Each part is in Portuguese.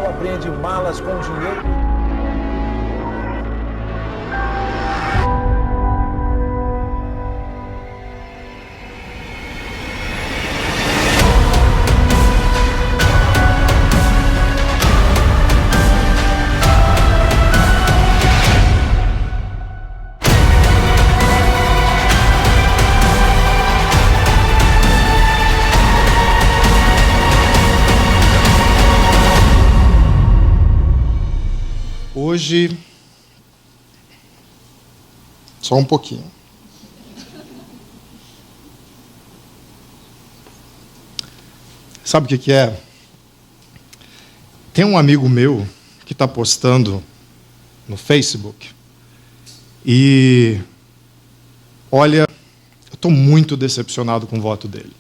apreende malas com dinheiro. Hoje, só um pouquinho. Sabe o que é? Tem um amigo meu que está postando no Facebook e, olha, eu estou muito decepcionado com o voto dele.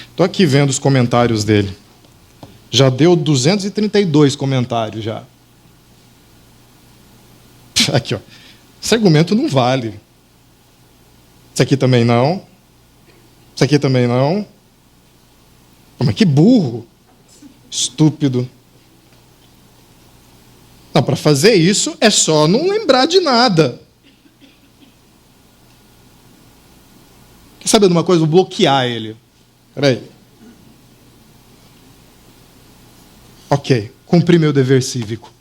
Estou aqui vendo os comentários dele. Já deu 232 comentários já. Aqui, ó. Esse argumento não vale. Isso aqui também não. Isso aqui também não. Mas que burro. Estúpido. Não, para fazer isso é só não lembrar de nada. Quer saber de uma coisa? Vou bloquear ele. Espera aí. Ok. Cumpri meu dever cívico.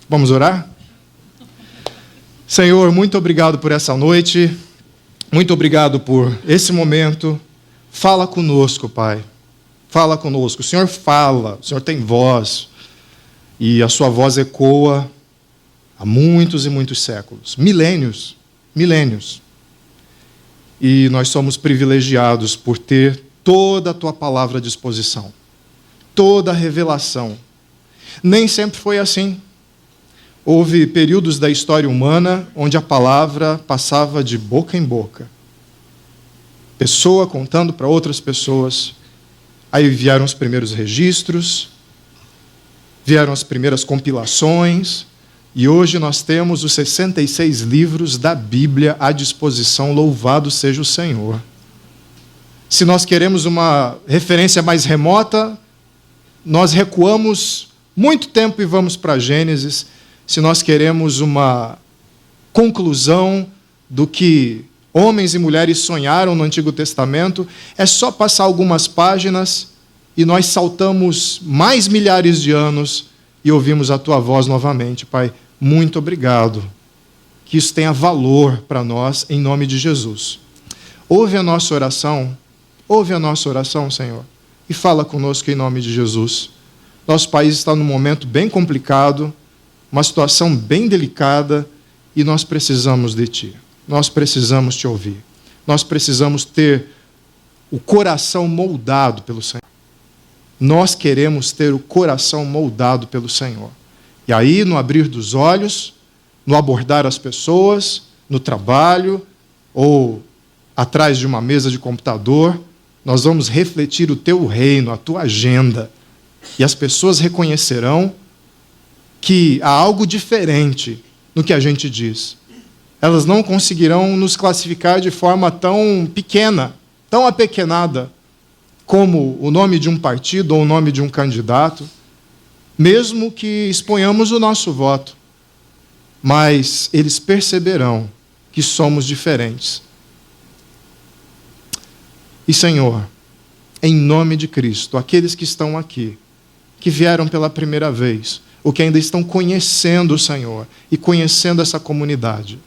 Vamos orar? Senhor, muito obrigado por essa noite, muito obrigado por esse momento. Fala conosco, Pai. Fala conosco. O Senhor fala, o Senhor tem voz, e a sua voz ecoa há muitos e muitos séculos, milênios. E nós somos privilegiados por ter toda a tua palavra à disposição, toda a revelação. Nem sempre foi assim. Houve períodos da história humana onde a palavra passava de boca em boca. Pessoa contando para outras pessoas. Aí vieram os primeiros registros, vieram as primeiras compilações, e hoje nós temos os 66 livros da Bíblia à disposição. Louvado seja o Senhor. Se nós queremos uma referência mais remota, nós recuamos muito tempo e vamos para Gênesis. Se nós queremos uma conclusão do que homens e mulheres sonharam no Antigo Testamento, é só passar algumas páginas e nós saltamos mais milhares de anos e ouvimos a tua voz novamente. Pai, muito obrigado. Que isso tenha valor para nós, em nome de Jesus. Ouve a nossa oração, Senhor, e fala conosco em nome de Jesus. Nosso país está num momento bem complicado, uma situação bem delicada, e nós precisamos de Ti. Nós precisamos Te ouvir. Nós precisamos ter o coração moldado pelo Senhor. Nós queremos ter o coração moldado pelo Senhor. E aí, no abrir dos olhos, no abordar as pessoas, no trabalho, ou atrás de uma mesa de computador, nós vamos refletir o Teu reino, a Tua agenda. E as pessoas reconhecerão que há algo diferente no que a gente diz. Elas não conseguirão nos classificar de forma tão pequena, tão apequenada, como o nome de um partido ou o nome de um candidato, mesmo que exponhamos o nosso voto. Mas eles perceberão que somos diferentes. E, Senhor, em nome de Cristo, aqueles que estão aqui, que vieram pela primeira vez, ou que ainda estão conhecendo o Senhor e conhecendo essa comunidade,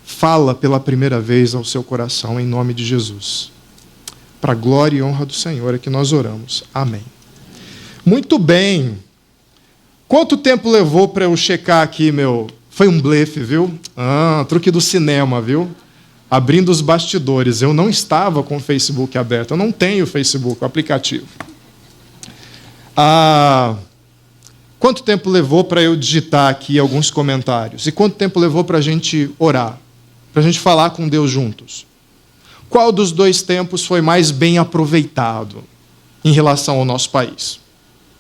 fala pela primeira vez ao seu coração, em nome de Jesus. Para a glória e honra do Senhor é que nós oramos. Amém. Muito bem. Quanto tempo levou para eu checar aqui, meu... Foi um blefe, viu? Truque do cinema, viu? Abrindo os bastidores. Eu não estava com o Facebook aberto. Eu não tenho o Facebook, o aplicativo. Quanto tempo levou para eu digitar aqui alguns comentários? E quanto tempo levou para a gente orar? Para a gente falar com Deus juntos? Qual dos dois tempos foi mais bem aproveitado em relação ao nosso país?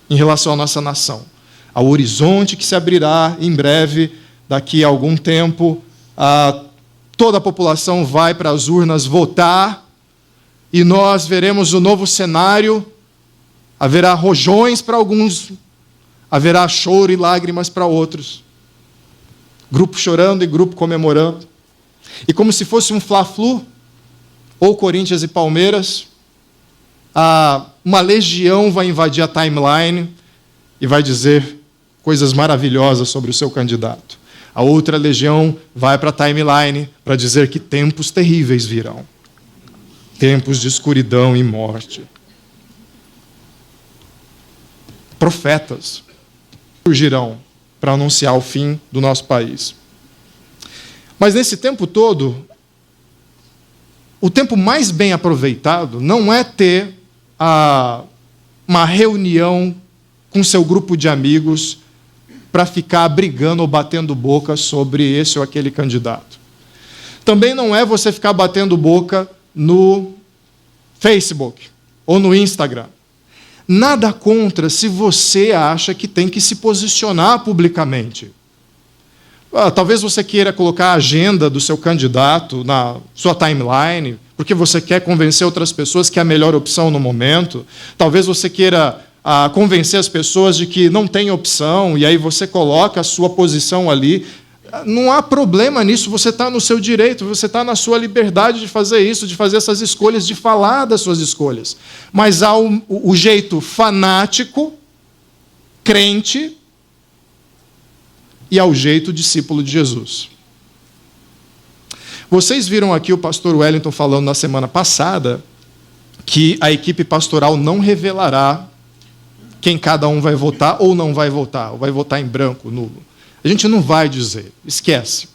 Em relação à nossa nação? Ao horizonte que se abrirá em breve, daqui a algum tempo, toda a população vai para as urnas votar e nós veremos o novo cenário, haverá rojões para alguns, haverá choro e lágrimas para outros. Grupo chorando e grupo comemorando. E como se fosse um Fla-Flu, ou Corinthians e Palmeiras, uma legião vai invadir a timeline e vai dizer coisas maravilhosas sobre o seu candidato. A outra legião vai para a timeline para dizer que tempos terríveis virão. Tempos de escuridão e morte. Profetas surgirão para anunciar o fim do nosso país. Mas nesse tempo todo, o tempo mais bem aproveitado não é ter uma reunião com seu grupo de amigos para ficar brigando ou batendo boca sobre esse ou aquele candidato. Também não é você ficar batendo boca no Facebook ou no Instagram. Nada contra se você acha que tem que se posicionar publicamente. Talvez você queira colocar a agenda do seu candidato na sua timeline, porque você quer convencer outras pessoas que é a melhor opção no momento. Talvez você queira convencer as pessoas de que não tem opção, e aí você coloca a sua posição ali. Não há problema nisso, você está no seu direito, você está na sua liberdade de fazer isso, de fazer essas escolhas, de falar das suas escolhas. Mas há o jeito fanático, crente, e ao jeito discípulo de Jesus. Vocês viram aqui o pastor Wellington falando na semana passada que a equipe pastoral não revelará quem cada um vai votar ou não vai votar, ou vai votar em branco, nulo. A gente não vai dizer, esquece.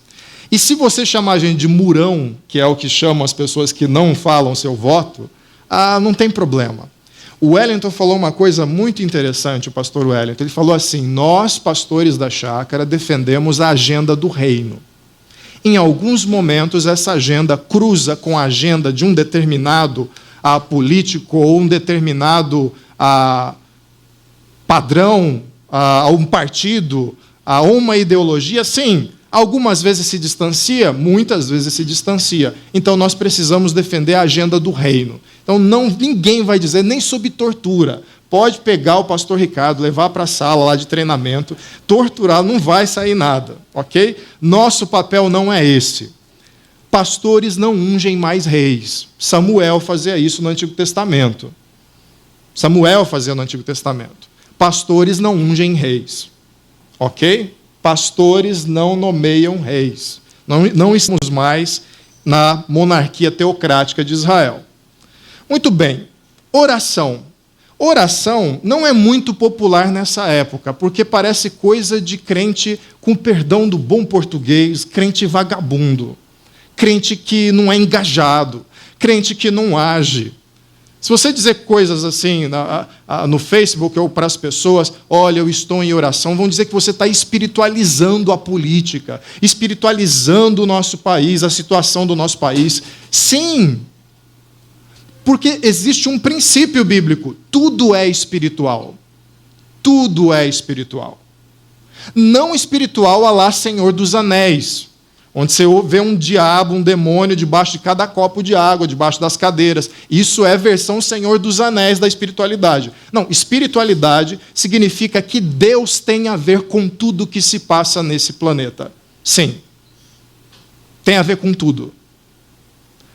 E se você chamar a gente de murão, que é o que chamam as pessoas que não falam seu voto, não tem problema. O Wellington falou uma coisa muito interessante, o pastor Wellington. Ele falou assim: nós, pastores da chácara, defendemos a agenda do reino. Em alguns momentos, essa agenda cruza com a agenda de um determinado político ou um determinado padrão, a um partido, a uma ideologia. Sim, algumas vezes se distancia, muitas vezes se distancia. Então, nós precisamos defender a agenda do reino. Então, ninguém vai dizer, nem sob tortura. Pode pegar o pastor Ricardo, levar para a sala lá de treinamento, torturar, não vai sair nada, ok? Nosso papel não é esse. Pastores não ungem mais reis. Samuel fazia isso no Antigo Testamento. Samuel fazia no Antigo Testamento. Pastores não ungem reis, ok? Pastores não nomeiam reis. Não estamos mais na monarquia teocrática de Israel. Muito bem, oração. Oração não é muito popular nessa época, porque parece coisa de crente, com perdão do bom português, crente vagabundo, crente que não é engajado, crente que não age. Se você dizer coisas assim no Facebook ou para as pessoas, olha, eu estou em oração, vão dizer que você está espiritualizando a política, espiritualizando o nosso país, a situação do nosso país. Sim, porque existe um princípio bíblico: tudo é espiritual. Tudo é espiritual. Não espiritual à lá Senhor dos Anéis, onde você vê um diabo, um demônio debaixo de cada copo de água, debaixo das cadeiras. Isso é versão Senhor dos Anéis da espiritualidade. Não, espiritualidade significa que Deus tem a ver com tudo que se passa nesse planeta. Sim, tem a ver com tudo.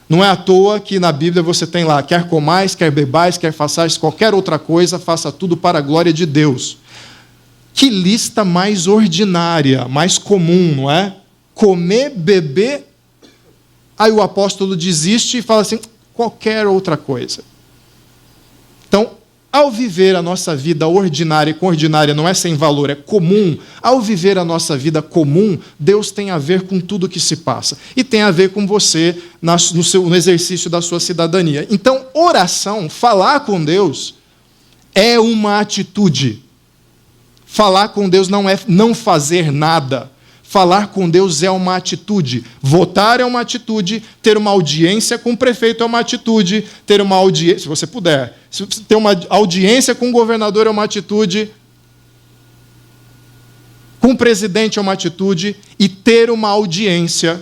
Não é à toa que na Bíblia você tem lá, quer comais, quer bebais, quer façais qualquer outra coisa, faça tudo para a glória de Deus. Que lista mais ordinária, mais comum, não é? Comer, beber, aí o apóstolo desiste e fala assim, qualquer outra coisa. Então, ao viver a nossa vida ordinária, e com ordinária não é sem valor, é comum, ao viver a nossa vida comum, Deus tem a ver com tudo que se passa. E tem a ver com você no exercício da sua cidadania. Então, oração, falar com Deus, é uma atitude. Falar com Deus não é não fazer nada. Falar com Deus é uma atitude. Votar é uma atitude. Ter uma audiência com o prefeito é uma atitude. Ter uma audiência, se você puder, ter uma audiência com o governador é uma atitude. Com o presidente é uma atitude. E ter uma audiência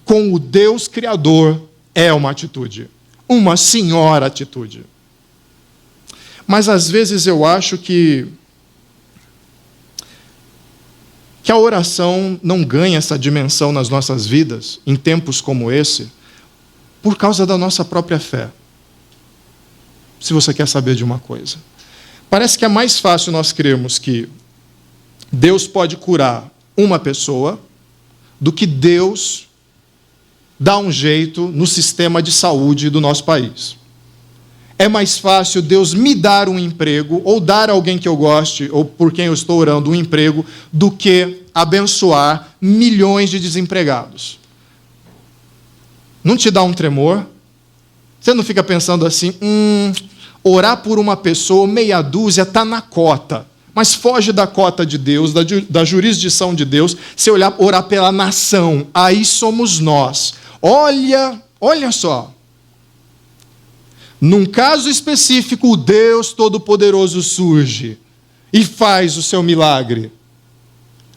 com o Deus Criador é uma atitude. Uma senhora atitude. Mas às vezes eu acho que a oração não ganha essa dimensão nas nossas vidas, em tempos como esse, por causa da nossa própria fé. Se você quer saber de uma coisa. Parece que é mais fácil nós crermos que Deus pode curar uma pessoa do que Deus dá um jeito no sistema de saúde do nosso país. É mais fácil Deus me dar um emprego, ou dar a alguém que eu goste, ou por quem eu estou orando um emprego, do que abençoar milhões de desempregados. Não te dá um tremor? Você não fica pensando assim, orar por uma pessoa, meia dúzia, está na cota. Mas foge da cota de Deus, da jurisdição de Deus, se orar pela nação, aí somos nós. Olha só. Num caso específico, o Deus Todo-Poderoso surge e faz o seu milagre.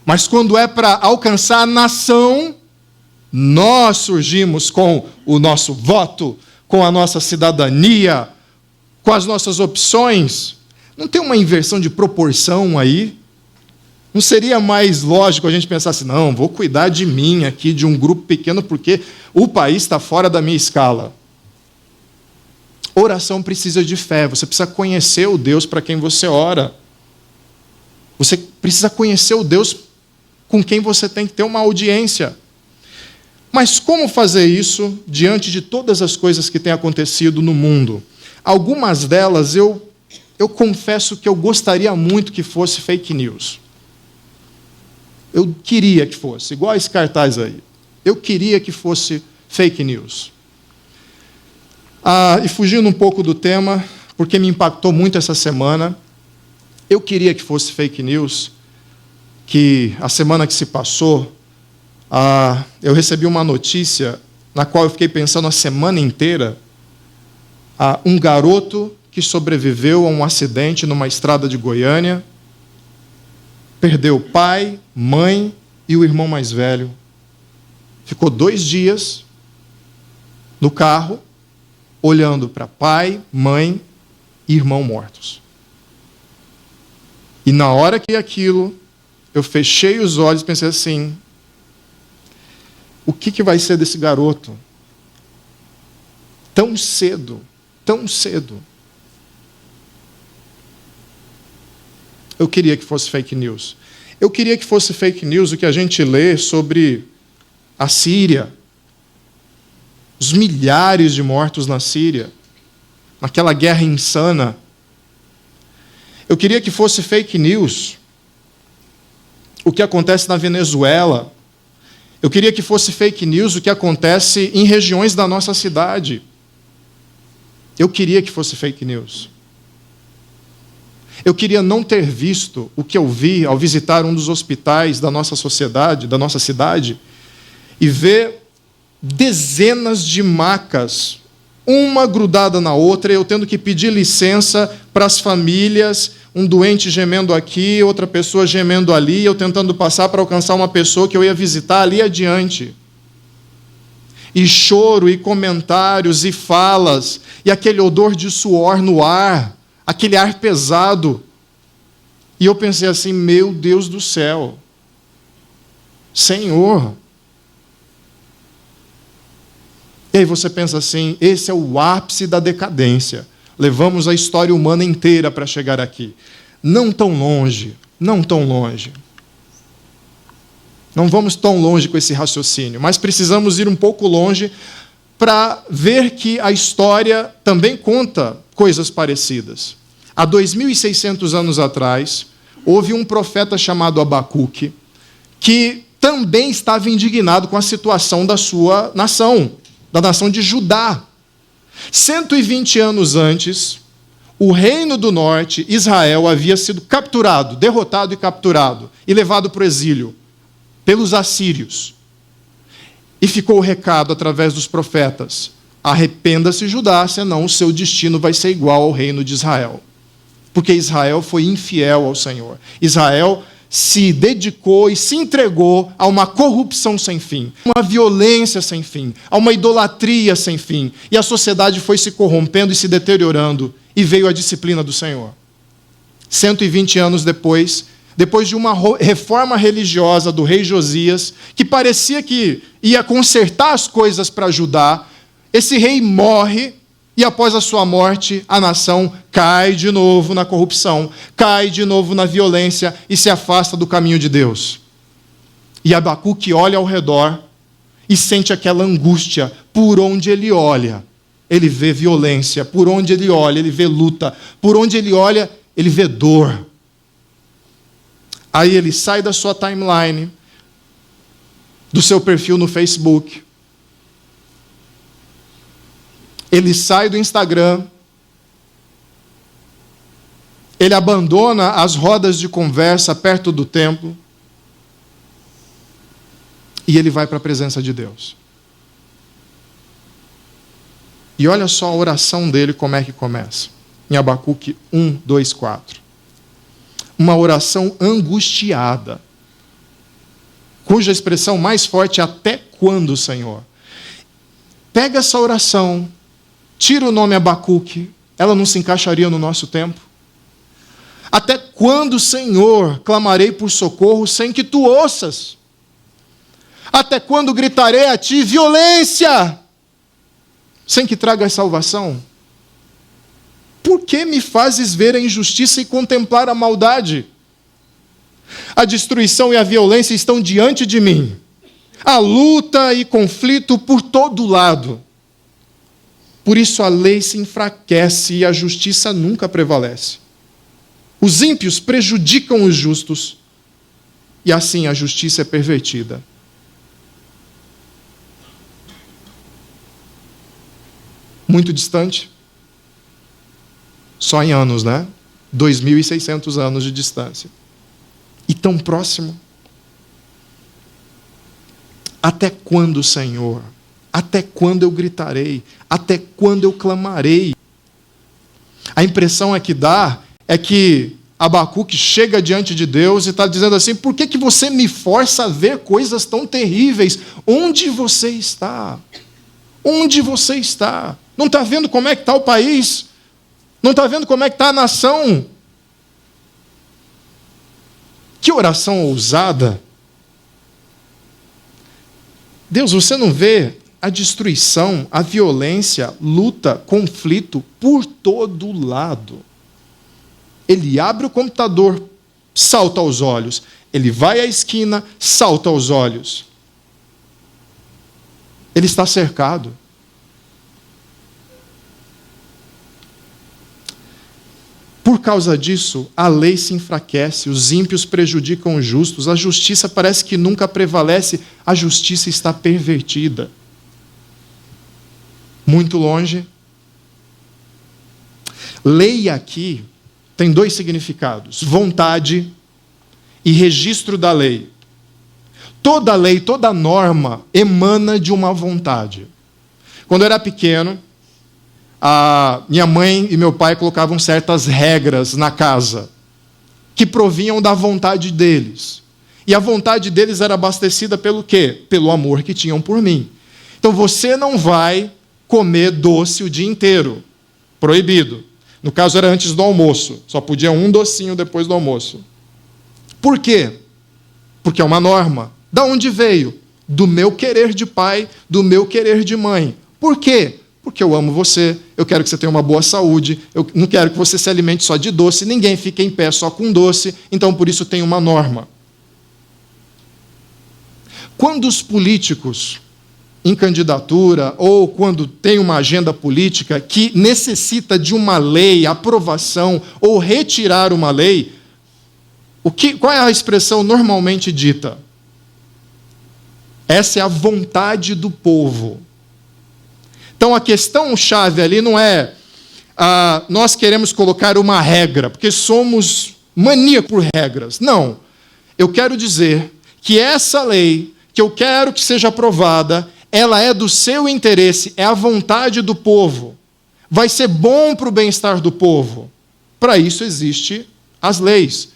Mas quando é para alcançar a nação, nós surgimos com o nosso voto, com a nossa cidadania, com as nossas opções. Não tem uma inversão de proporção aí? Não seria mais lógico a gente pensar assim, não, vou cuidar de mim aqui, de um grupo pequeno, porque o país está fora da minha escala. Oração precisa de fé, você precisa conhecer o Deus para quem você ora. Você precisa conhecer o Deus com quem você tem que ter uma audiência. Mas como fazer isso diante de todas as coisas que têm acontecido no mundo? Algumas delas eu confesso que eu gostaria muito que fosse fake news. Eu queria que fosse, igual esse cartaz aí. Eu queria que fosse fake news. E fugindo um pouco do tema, porque me impactou muito essa semana, eu queria que fosse fake news, que a semana que se passou, eu recebi uma notícia na qual eu fiquei pensando a semana inteira, um garoto que sobreviveu a um acidente numa estrada de Goiânia, perdeu pai, mãe e o irmão mais velho. Ficou 2 dias no carro, olhando para pai, mãe e irmão mortos. E na hora que aquilo, eu fechei os olhos e pensei assim, o que vai ser desse garoto? Tão cedo, tão cedo. Eu queria que fosse fake news. Eu queria que fosse fake news o que a gente lê sobre a Síria. Os milhares de mortos na Síria. Naquela guerra insana. Eu queria que fosse fake news o que acontece na Venezuela. Eu queria que fosse fake news o que acontece em regiões da nossa cidade. Eu queria que fosse fake news. Eu queria não ter visto o que eu vi ao visitar um dos hospitais da nossa sociedade, da nossa cidade, e ver dezenas de macas, uma grudada na outra, eu tendo que pedir licença para as famílias, um doente gemendo aqui, outra pessoa gemendo ali, eu tentando passar para alcançar uma pessoa que eu ia visitar ali adiante. E choro, e comentários, e falas, e aquele odor de suor no ar, aquele ar pesado. E eu pensei assim, meu Deus do céu, Senhor. E aí você pensa assim, esse é o ápice da decadência. Levamos a história humana inteira para chegar aqui. Não tão longe, não tão longe. Não vamos tão longe com esse raciocínio, mas precisamos ir um pouco longe para ver que a história também conta coisas parecidas. Há 2.600 anos atrás, houve um profeta chamado Abacuque, que também estava indignado com a situação da sua nação, da nação de Judá. 120 anos antes, o reino do norte, Israel, havia sido capturado, derrotado e capturado, e levado para o exílio pelos assírios. E ficou o recado através dos profetas: arrependa-se, Judá, senão o seu destino vai ser igual ao reino de Israel. Porque Israel foi infiel ao Senhor. Israel se dedicou e se entregou a uma corrupção sem fim, uma violência sem fim, a uma idolatria sem fim. E a sociedade foi se corrompendo e se deteriorando, e veio a disciplina do Senhor. 120 anos depois de uma reforma religiosa do rei Josias, que parecia que ia consertar as coisas para Judá, esse rei morre, e após a sua morte, a nação cai de novo na corrupção, cai de novo na violência e se afasta do caminho de Deus. E Abacuque olha ao redor e sente aquela angústia. Por onde ele olha, ele vê violência. Por onde ele olha, ele vê luta. Por onde ele olha, ele vê dor. Aí ele sai da sua timeline, do seu perfil no Facebook. Ele sai do Instagram, ele abandona as rodas de conversa perto do templo e ele vai para a presença de Deus. E olha só a oração dele, como é que começa. Em Abacuque 1, 2, 4. Uma oração angustiada, cuja expressão mais forte é até quando, Senhor? Pega essa oração, tira o nome Abacuque, ela não se encaixaria no nosso tempo. Até quando, Senhor, clamarei por socorro sem que tu ouças? Até quando gritarei a ti violência, sem que tragas salvação? Por que me fazes ver a injustiça e contemplar a maldade? A destruição e a violência estão diante de mim. Há luta e conflito por todo lado. Por isso a lei se enfraquece e a justiça nunca prevalece. Os ímpios prejudicam os justos, e assim a justiça é pervertida. Muito distante? Só em anos, né? 2.600 anos de distância. E tão próximo. Até quando, Senhor? Até quando eu gritarei? Até quando eu clamarei? A impressão que dá é que Abacuque chega diante de Deus e está dizendo assim: por que você me força a ver coisas tão terríveis? Onde você está? Onde você está? Não está vendo como é que está o país? Não está vendo como é que está a nação? Que oração ousada! Deus, você não vê a destruição, a violência, luta, conflito por todo lado? Ele abre o computador, salta aos olhos. Ele vai à esquina, salta aos olhos. Ele está cercado. Por causa disso, a lei se enfraquece, os ímpios prejudicam os justos, a justiça parece que nunca prevalece, a justiça está pervertida. Muito longe. Lei aqui tem dois significados: vontade e registro da lei. Toda lei, toda norma emana de uma vontade. Quando eu era pequeno, a minha mãe e meu pai colocavam certas regras na casa que provinham da vontade deles. E a vontade deles era abastecida pelo quê? Pelo amor que tinham por mim. Então você não vai comer doce o dia inteiro. Proibido. No caso era antes do almoço. Só podia um docinho depois do almoço. Por quê? Porque é uma norma. Da onde veio? Do meu querer de pai, do meu querer de mãe. Por quê? Porque eu amo você, eu quero que você tenha uma boa saúde, eu não quero que você se alimente só de doce, ninguém fique em pé só com doce, então por isso tem uma norma. Quando os políticos em candidatura, ou quando tem uma agenda política que necessita de uma lei, aprovação, ou retirar uma lei, qual é a expressão normalmente dita? Essa é a vontade do povo. Então, a questão-chave ali não é nós queremos colocar uma regra, porque somos maníacos por regras. Não. Eu quero dizer que essa lei, que eu quero que seja aprovada, ela é do seu interesse, é a vontade do povo. Vai ser bom para o bem-estar do povo. Para isso existem as leis.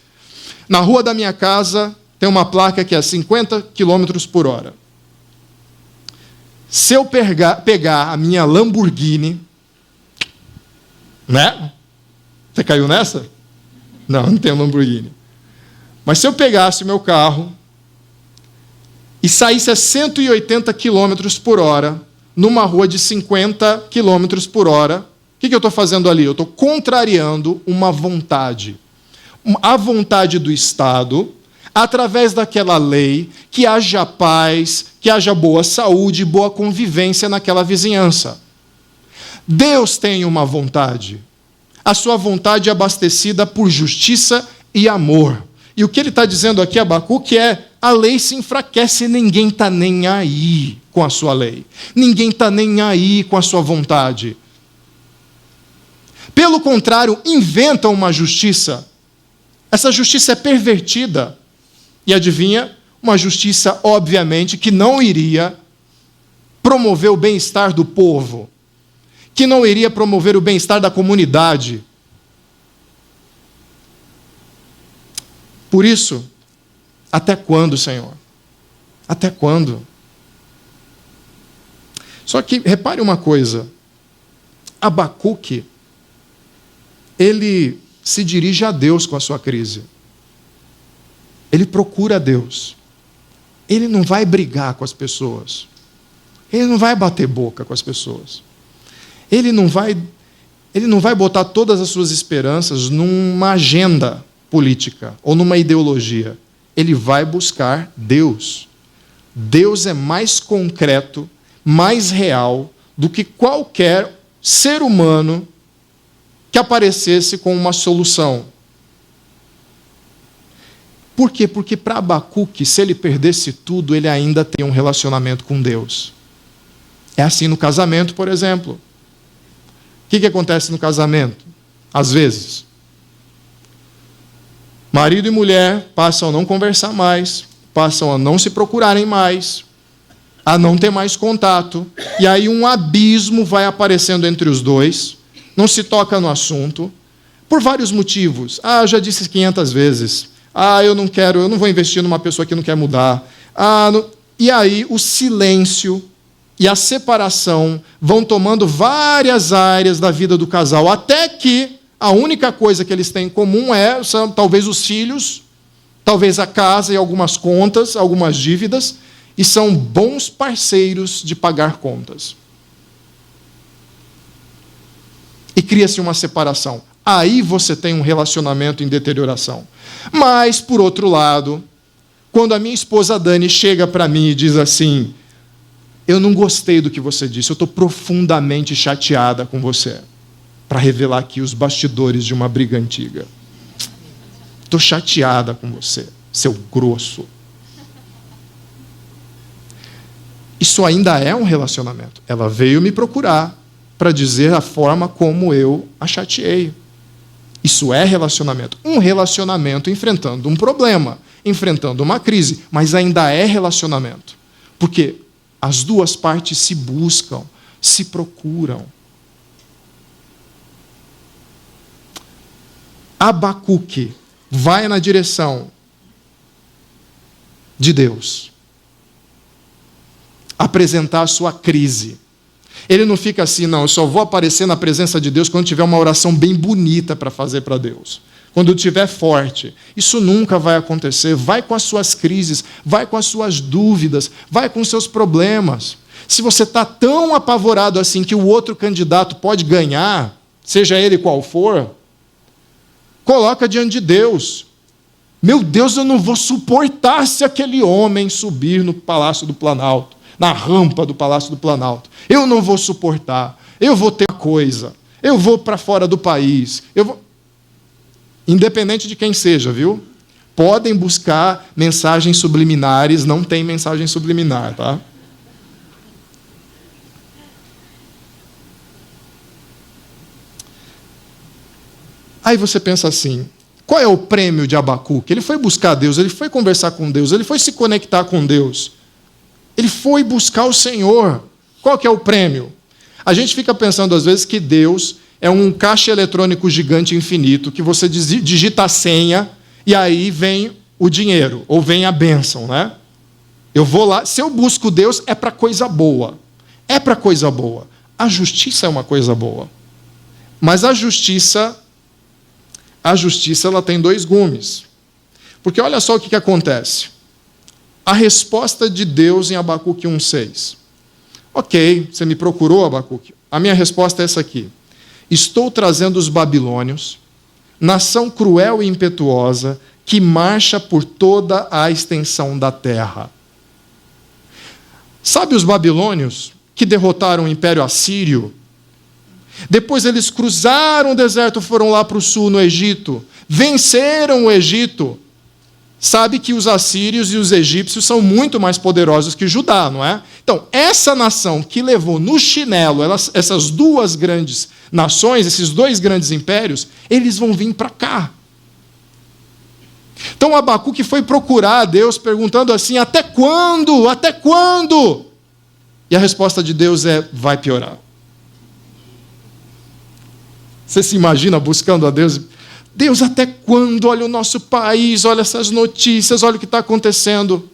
Na rua da minha casa tem uma placa que é 50 km por hora. Se eu pegar a minha Lamborghini, né? Você caiu nessa? Não tenho Lamborghini. Mas se eu pegasse o meu carro e saísse a 180 km por hora, numa rua de 50 km por hora, o que eu estou fazendo ali? Eu estou contrariando uma vontade. A vontade do Estado, através daquela lei, que haja paz, que haja boa saúde, boa convivência naquela vizinhança. Deus tem uma vontade. A sua vontade é abastecida por justiça e amor. E o que ele está dizendo aqui, Abacuque, é: a lei se enfraquece e ninguém está nem aí com a sua lei. Ninguém está nem aí com a sua vontade. Pelo contrário, inventam uma justiça. Essa justiça é pervertida. E adivinha? Uma justiça, obviamente, que não iria promover o bem-estar do povo, que não iria promover o bem-estar da comunidade. Por isso, até quando, Senhor? Até quando? Só que, repare uma coisa, Abacuque, ele se dirige a Deus com a sua crise. Ele procura a Deus. Ele não vai brigar com as pessoas. Ele não vai bater boca com as pessoas. Ele não vai botar todas as suas esperanças numa agenda política ou numa ideologia. Ele vai buscar Deus. Deus é mais concreto, mais real do que qualquer ser humano que aparecesse com uma solução. Por quê? Porque para Abacuque, se ele perdesse tudo, ele ainda tem um relacionamento com Deus. É assim no casamento, por exemplo. O que acontece no casamento? Às vezes, marido e mulher passam a não conversar mais, passam a não se procurarem mais, a não ter mais contato, e aí um abismo vai aparecendo entre os dois, não se toca no assunto, por vários motivos. Eu já disse 500 vezes. Eu não vou investir numa pessoa que não quer mudar. E aí o silêncio e a separação vão tomando várias áreas da vida do casal, até que a única coisa que eles têm em comum são talvez os filhos, talvez a casa e algumas contas, algumas dívidas, e são bons parceiros de pagar contas. E cria-se uma separação. Aí você tem um relacionamento em deterioração. Mas, por outro lado, quando a minha esposa Dani chega para mim e diz assim: eu não gostei do que você disse, eu estou profundamente chateada com você, para revelar aqui os bastidores de uma briga antiga. Estou chateada com você, seu grosso. Isso ainda é um relacionamento. Ela veio me procurar para dizer a forma como eu a chateei. Isso é relacionamento. Um relacionamento enfrentando um problema, enfrentando uma crise, mas ainda é relacionamento. Porque as duas partes se buscam, se procuram. Abacuque vai na direção de Deus, apresentar a sua crise. Ele não fica assim, não, eu só vou aparecer na presença de Deus quando tiver uma oração bem bonita para fazer para Deus. Quando eu estiver forte. Isso nunca vai acontecer. Vai com as suas crises, vai com as suas dúvidas, vai com os seus problemas. Se você está tão apavorado assim que o outro candidato pode ganhar, seja ele qual for, coloca diante de Deus. Meu Deus, eu não vou suportar se aquele homem subir no Palácio do Planalto, na rampa do Palácio do Planalto. Eu não vou suportar. Eu vou ter uma coisa. Eu vou para fora do país. Independente de quem seja, viu? Podem buscar mensagens subliminares, não tem mensagem subliminar, tá? Aí você pensa assim, qual é o prêmio de Abacuque? Ele foi buscar Deus, ele foi conversar com Deus, ele foi se conectar com Deus. Ele foi buscar o Senhor. Qual que é o prêmio? A gente fica pensando, às vezes, que Deus é um caixa eletrônico gigante infinito, que você digita a senha e aí vem o dinheiro, ou vem a bênção, né? Eu vou lá, se eu busco Deus, é para coisa boa. É para coisa boa. A justiça é uma coisa boa. Mas a justiça ela tem dois gumes. Porque olha só o que acontece. A resposta de Deus em Abacuque 1,6. Ok, você me procurou, Abacuque. A minha resposta é essa aqui. Estou trazendo os babilônios, nação cruel e impetuosa, que marcha por toda a extensão da terra. Sabe os babilônios que derrotaram o Império Assírio? Depois eles cruzaram o deserto, foram lá para o sul, no Egito. Venceram o Egito. Sabe que os assírios e os egípcios são muito mais poderosos que Judá, não é? Então, essa nação que levou no chinelo essas duas grandes nações, esses dois grandes impérios, eles vão vir para cá. Então, Abacuque foi procurar a Deus perguntando assim, até quando? Até quando? E a resposta de Deus é, vai piorar. Você se imagina buscando a Deus? Deus, até quando? Olha o nosso país, olha essas notícias, olha o que está acontecendo.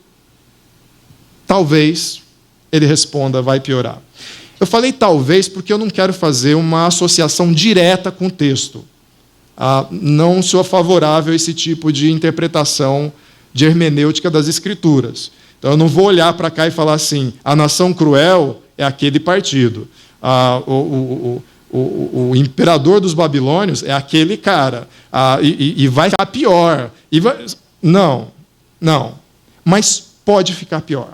Talvez ele responda, vai piorar. Eu falei talvez porque eu não quero fazer uma associação direta com o texto. Não sou favorável a esse tipo de interpretação de hermenêutica das Escrituras. Então eu não vou olhar para cá e falar assim, a nação cruel é aquele partido. O imperador dos babilônios é aquele cara, e vai ficar pior. Não. Mas pode ficar pior.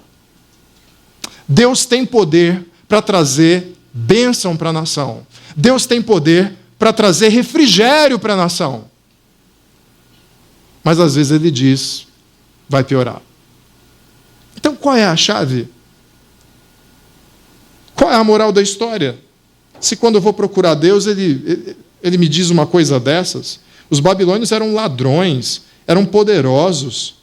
Deus tem poder para trazer bênção para a nação. Deus tem poder para trazer refrigério para a nação. Mas às vezes ele diz, vai piorar. Então qual é a chave? Qual é a moral da história? Se quando eu vou procurar Deus, ele me diz uma coisa dessas. Os babilônios eram ladrões, eram poderosos.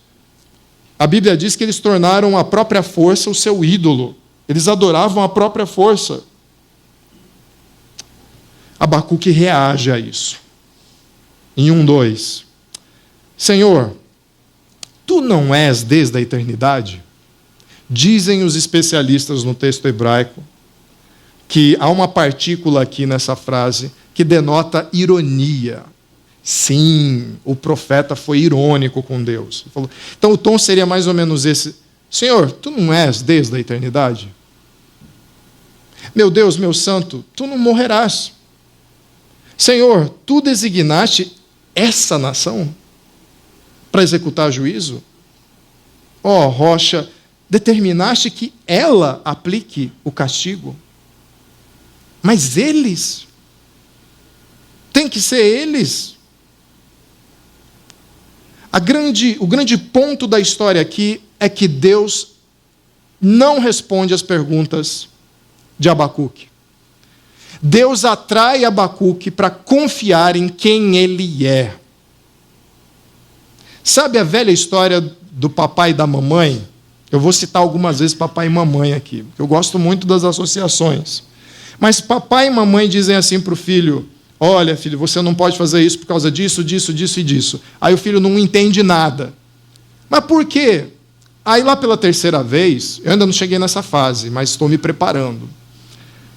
A Bíblia diz que eles tornaram a própria força o seu ídolo. Eles adoravam a própria força. Abacuque reage a isso. Em 1:2. Senhor, tu não és desde a eternidade? Dizem os especialistas no texto hebraico que há uma partícula aqui nessa frase que denota ironia. Sim, o profeta foi irônico com Deus. Ele falou, então o tom seria mais ou menos esse. Senhor, tu não és desde a eternidade? Meu Deus, meu santo, tu não morrerás. Senhor, tu designaste essa nação para executar juízo? Ó, rocha, determinaste que ela aplique o castigo? Mas eles? Tem que ser eles? O grande ponto da história aqui é que Deus não responde às perguntas de Abacuque. Deus atrai Abacuque para confiar em quem ele é. Sabe a velha história do papai e da mamãe? Eu vou citar algumas vezes papai e mamãe aqui, porque eu gosto muito das associações. Mas papai e mamãe dizem assim para o filho, olha, filho, você não pode fazer isso por causa disso, disso, disso e disso. Aí o filho não entende nada. Mas por quê? Aí lá pela terceira vez, eu ainda não cheguei nessa fase, mas estou me preparando.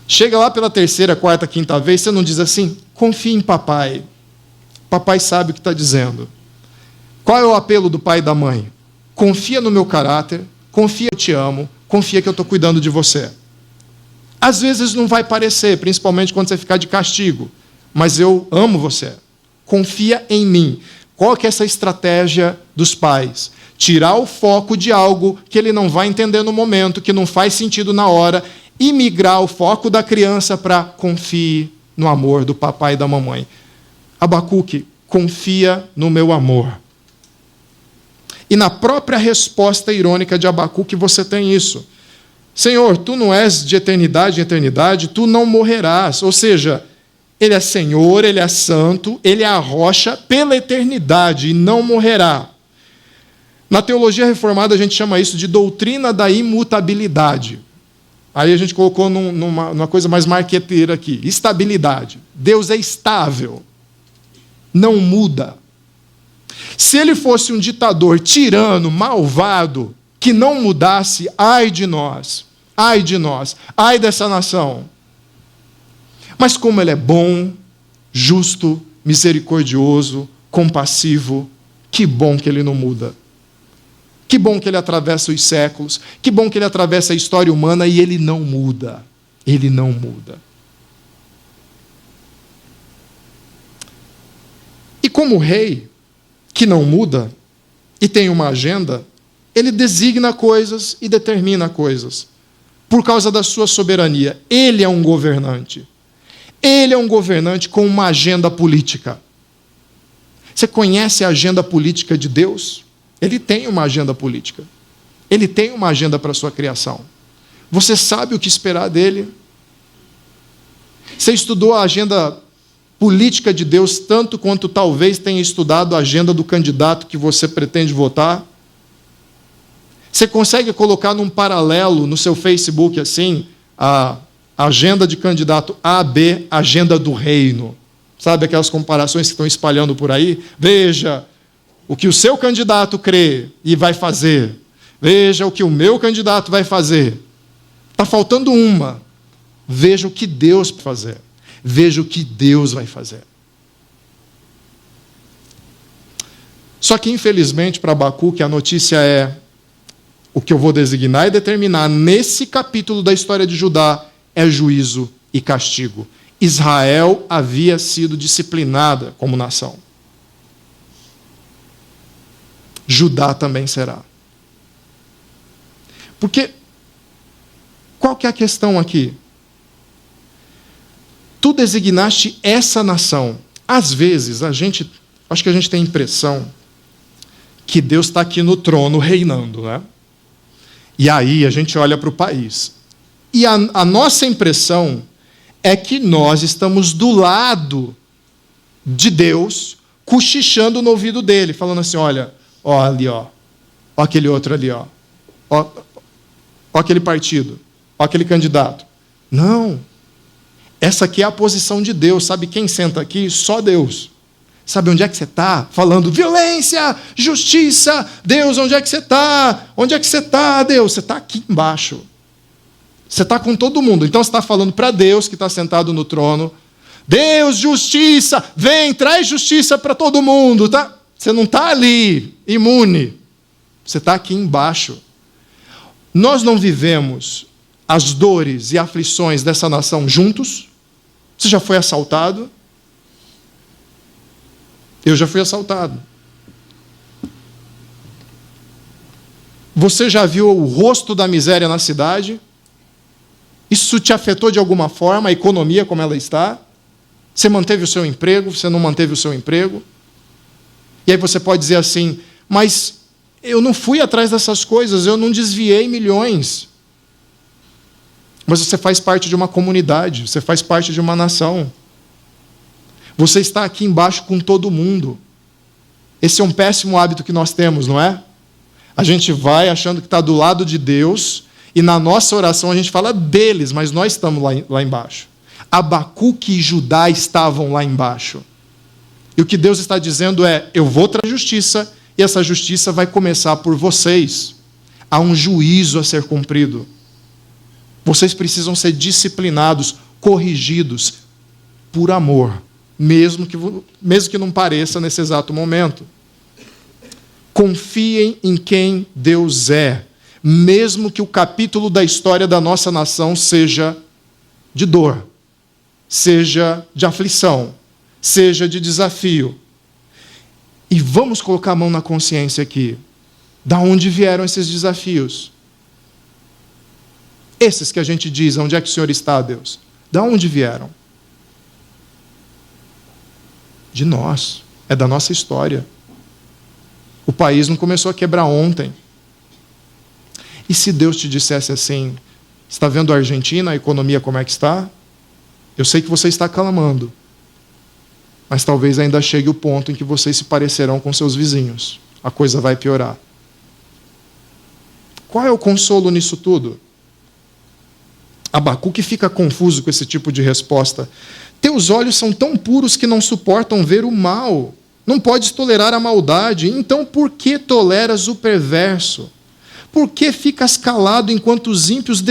Chega lá pela terceira, quarta, quinta vez, você não diz assim, confia em papai. Papai sabe o que está dizendo. Qual é o apelo do pai e da mãe? Confia no meu caráter, confia que eu te amo, confia que eu estou cuidando de você. Às vezes não vai parecer, principalmente quando você ficar de castigo. Mas eu amo você. Confia em mim. Qual que é essa estratégia dos pais? Tirar o foco de algo que ele não vai entender no momento, que não faz sentido na hora, e migrar o foco da criança para confie no amor do papai e da mamãe. Abacuque, confia no meu amor. E na própria resposta irônica de Abacuque você tem isso. Senhor, tu não és de eternidade em eternidade, tu não morrerás. Ou seja, ele é Senhor, ele é santo, ele é a rocha pela eternidade e não morrerá. Na teologia reformada a gente chama isso de doutrina da imutabilidade. Aí a gente colocou numa coisa mais marqueteira aqui, estabilidade. Deus é estável, não muda. Se ele fosse um ditador tirano, malvado, que não mudasse, ai de nós, ai dessa nação. Mas como ele é bom, justo, misericordioso, compassivo, que bom que ele não muda. Que bom que ele atravessa os séculos, que bom que ele atravessa a história humana e ele não muda. Ele não muda. E como rei que não muda e tem uma agenda, ele designa coisas e determina coisas por causa da sua soberania. Ele é um governante. Ele é um governante com uma agenda política. Você conhece a agenda política de Deus? Ele tem uma agenda política. Ele tem uma agenda para a sua criação. Você sabe o que esperar dele? Você estudou a agenda política de Deus tanto quanto talvez tenha estudado a agenda do candidato que você pretende votar? Você consegue colocar num paralelo no seu Facebook assim, a agenda de candidato A, B, agenda do reino? Sabe aquelas comparações que estão espalhando por aí? Veja o que o seu candidato crê e vai fazer. Veja o que o meu candidato vai fazer. Está faltando uma. Veja o que Deus vai fazer. Veja o que Deus vai fazer. Só que, infelizmente, para Abacuque, a notícia é o que eu vou designar e determinar nesse capítulo da história de Judá é juízo e castigo. Israel havia sido disciplinada como nação. Judá também será. Porque, qual que é a questão aqui? Tu designaste essa nação. Às vezes, acho que a gente tem a impressão que Deus está aqui no trono reinando, né? E aí a gente olha para o país. E a nossa impressão é que nós estamos do lado de Deus, cochichando no ouvido dele, falando assim, olha, ó ali, ó aquele outro ali, ó aquele partido, ó aquele candidato. Não. Essa aqui é a posição de Deus. Sabe quem senta aqui? Só Deus. Sabe onde é que você está? Falando violência, justiça. Deus, onde é que você está? Onde é que você está, Deus? Você está aqui embaixo. Você está com todo mundo. Então você está falando para Deus que está sentado no trono. Deus, justiça, vem, traz justiça para todo mundo. Tá? Você não está ali, imune. Você está aqui embaixo. Nós não vivemos as dores e aflições dessa nação juntos? Você já foi assaltado? Eu já fui assaltado. Você já viu o rosto da miséria na cidade? Isso te afetou de alguma forma, a economia como ela está? Você manteve o seu emprego? Você não manteve o seu emprego? E aí você pode dizer assim, mas eu não fui atrás dessas coisas, eu não desviei milhões. Mas você faz parte de uma comunidade, você faz parte de uma nação. Você está aqui embaixo com todo mundo. Esse é um péssimo hábito que nós temos, não é? A gente vai achando que está do lado de Deus, e na nossa oração a gente fala deles, mas nós estamos lá embaixo. Abacuque e Judá estavam lá embaixo. E o que Deus está dizendo é, eu vou trazer justiça, e essa justiça vai começar por vocês. Há um juízo a ser cumprido. Vocês precisam ser disciplinados, corrigidos, por amor, mesmo que não pareça nesse exato momento. Confiem em quem Deus é, mesmo que o capítulo da história da nossa nação seja de dor, seja de aflição, seja de desafio. E vamos colocar a mão na consciência aqui. Da onde vieram esses desafios? Esses que a gente diz, onde é que o Senhor está, Deus? Da onde vieram? De nós. É da nossa história. O país não começou a quebrar ontem. E se Deus te dissesse assim, está vendo a Argentina, a economia como é que está? Eu sei que você está clamando, mas talvez ainda chegue o ponto em que vocês se parecerão com seus vizinhos. A coisa vai piorar. Qual é o consolo nisso tudo? Abacuque fica confuso com esse tipo de resposta. Teus olhos são tão puros que não suportam ver o mal. Não podes tolerar a maldade. Então por que toleras o perverso? Por que ficas calado enquanto os ímpios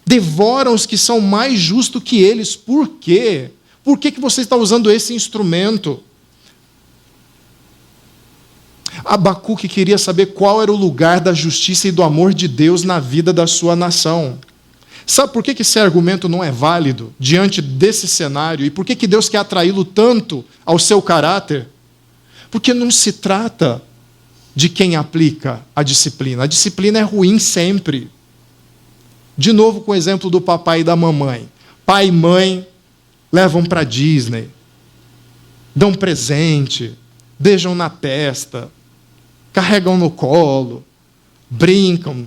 devoram os que são mais justos que eles? Por quê? Por que você está usando esse instrumento? Abacuque queria saber qual era o lugar da justiça e do amor de Deus na vida da sua nação. Sabe por que esse argumento não é válido diante desse cenário? E por que Deus quer atraí-lo tanto ao seu caráter? Porque não se trata de quem aplica a disciplina. A disciplina é ruim sempre. De novo com o exemplo do papai e da mamãe. Pai e mãe levam para Disney, dão presente, beijam na testa, carregam no colo, brincam.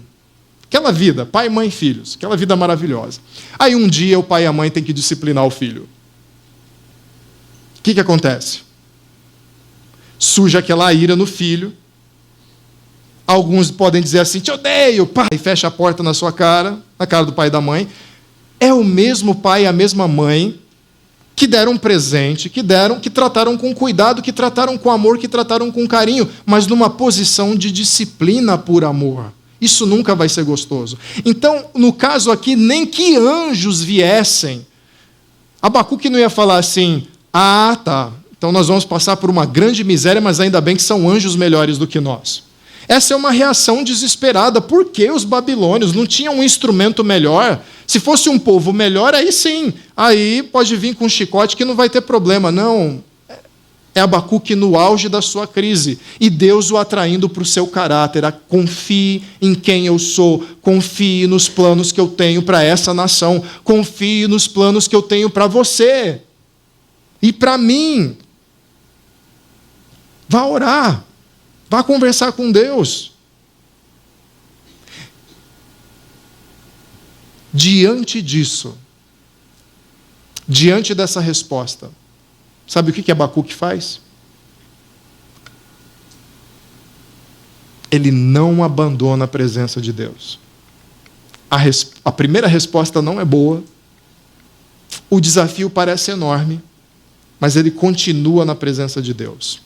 Aquela vida, pai, mãe, filhos, aquela vida maravilhosa. Aí um dia o pai e a mãe têm que disciplinar o filho. O que acontece? Surge aquela ira no filho. Alguns podem dizer assim, te odeio, pai, fecha a porta na sua cara, na cara do pai e da mãe. É o mesmo pai e a mesma mãe que deram um presente, que trataram com cuidado, que trataram com amor, que trataram com carinho, mas numa posição de disciplina por amor. Isso nunca vai ser gostoso. Então, no caso aqui, nem que anjos viessem, Abacuque não ia falar assim, ah, tá, então nós vamos passar por uma grande miséria, mas ainda bem que são anjos melhores do que nós. Essa é uma reação desesperada. Por que os babilônios não tinham um instrumento melhor? Se fosse um povo melhor, aí sim. Aí pode vir com um chicote que não vai ter problema. Não. É Abacuque no auge da sua crise. E Deus o atraindo para o seu caráter. Confie em quem eu sou. Confie nos planos que eu tenho para essa nação. Confie nos planos que eu tenho para você. E para mim. Vá orar. Vá conversar com Deus. Diante disso, diante dessa resposta, sabe o que Abacuque faz? Ele não abandona a presença de Deus. A primeira resposta não é boa, o desafio parece enorme, mas ele continua na presença de Deus.